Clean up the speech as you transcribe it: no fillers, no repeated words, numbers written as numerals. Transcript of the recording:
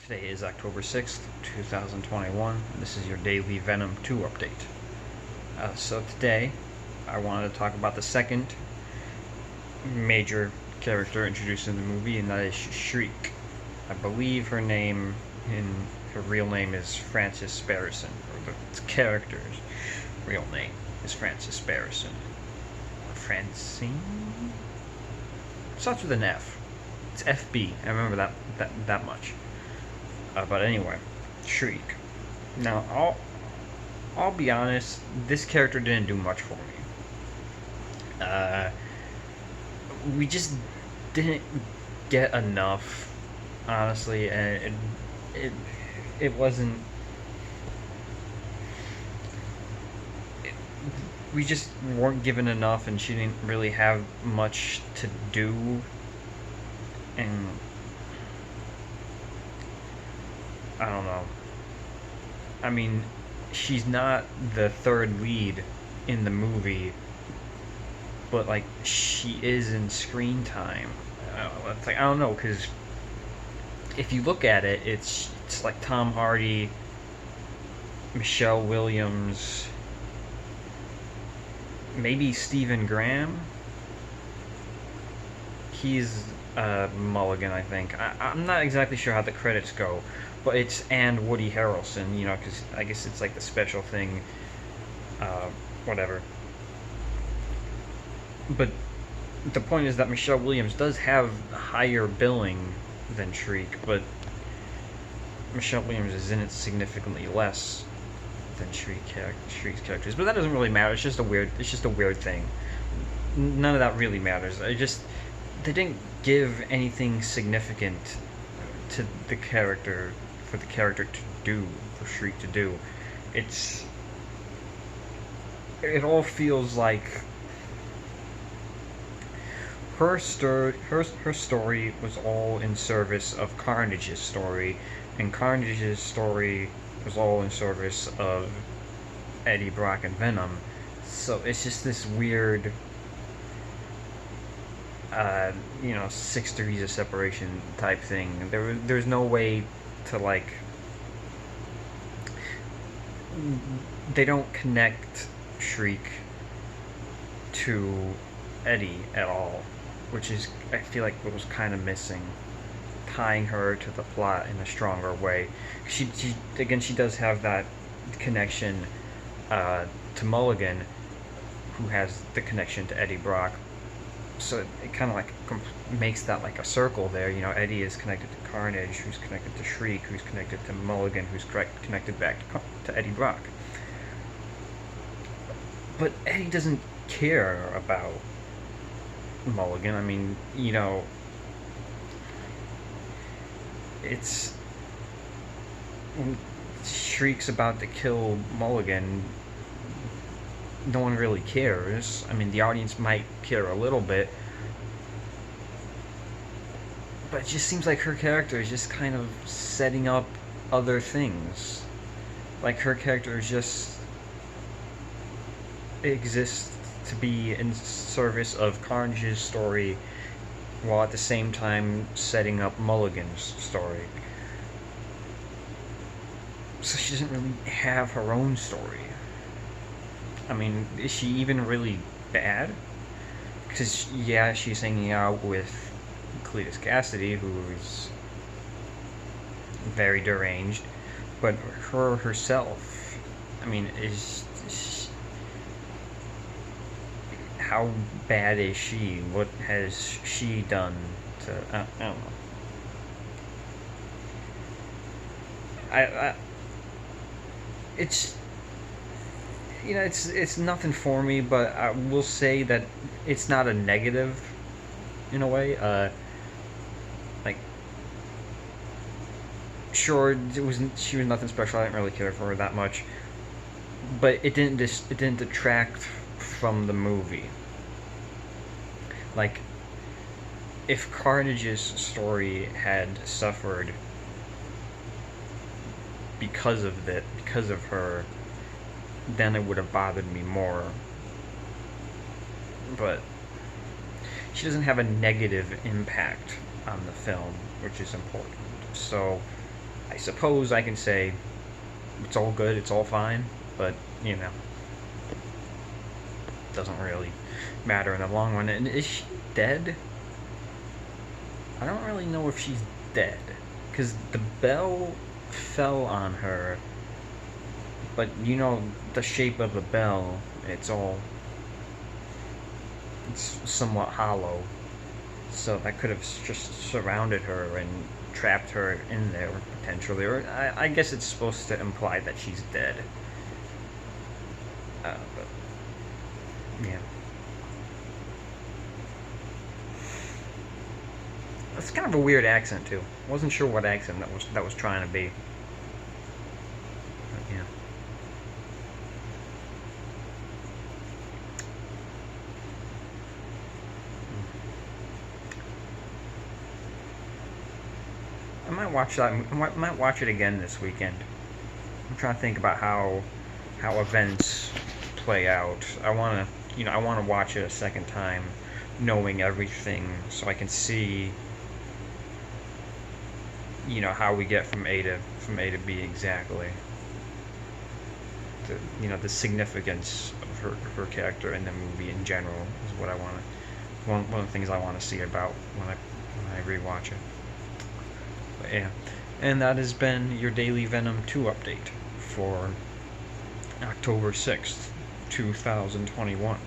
Today is October 6th, 2021, and this is your daily Venom 2 update. So today, I wanted to talk about the second major character introduced in the movie, and that is Shriek. I believe her real name is Frances Barrison, or the character's real name is Frances Barrison. Or Francine? It starts with an F. It's FB. I remember that much. But anyway, Shriek. Now, I'll be honest. This character didn't do much for me. We just didn't get enough, honestly, and it wasn't. We just weren't given enough, and she didn't really have much to do, and I don't know. I mean, she's not the third lead in the movie, but like she is in screen time. It's like I don't know, because if you look at it, it's like Tom Hardy, Michelle Williams, maybe Stephen Graham. He's Mulligan, I think. I'm not exactly sure how the credits go, but it's and Woody Harrelson, because I guess it's like the special thing, whatever. But the point is that Michelle Williams does have higher billing than Shriek, but Michelle Williams is in it significantly less than Shriek's characters. But that doesn't really matter. It's just a weird thing. None of that really matters. They didn't give anything significant to the character for the character to do, for Shriek to do. It all feels like her story was all in service of Carnage's story, and Carnage's story was all in service of Eddie Brock and Venom. So it's just this weird 6 degrees of separation type thing. There's no way to, like, they don't connect Shriek to Eddie at all, which is, I feel like, what was kind of missing, tying her to the plot in a stronger way. She does have that connection to Mulligan, who has the connection to Eddie Brock. So it kind of like makes that like a circle there. Eddie is connected to Carnage, who's connected to Shriek, who's connected to Mulligan, who's connected back to Eddie Brock. But Eddie doesn't care about Mulligan. I mean, it's when Shriek's about to kill Mulligan, no one really cares. I mean, the audience might care a little bit, but it just seems like her character is just kind of setting up other things. Like, her character just exists to be in service of Carnage's story, while at the same time setting up Mulligan's story. So she doesn't really have her own story. I mean, is she even really bad? Because, yeah, she's hanging out with Cletus Cassidy, who is very deranged, but her herself, I mean, how bad is she? What has she done to... I don't know. It's nothing for me, but I will say that it's not a negative, in a way. Like, sure, she was nothing special. I didn't really care for her that much, but it didn't detract from the movie. Like, if Carnage's story had suffered because of her, then it would have bothered me more. But she doesn't have a negative impact on the film, which is important. So I suppose I can say it's all good, it's all fine, but you know, it doesn't really matter in the long run. And is she dead? I don't really know if she's dead, because the bell fell on her, but you know the shape of the bell, it's somewhat hollow, so that could have just surrounded her and trapped her in there potentially, or I guess it's supposed to imply that she's dead. But yeah, it's kind of a weird accent too. Wasn't sure what accent that was trying to be. But yeah. I might watch that. I might watch it again this weekend. I'm trying to think about how events play out. I want to watch it a second time, knowing everything, so I can see, how we get from A to B exactly. The significance of her character in the movie in general is what I want to. One of the things I want to see about when I rewatch it. But yeah, and that has been your daily Venom 2 update for October 6th, 2021.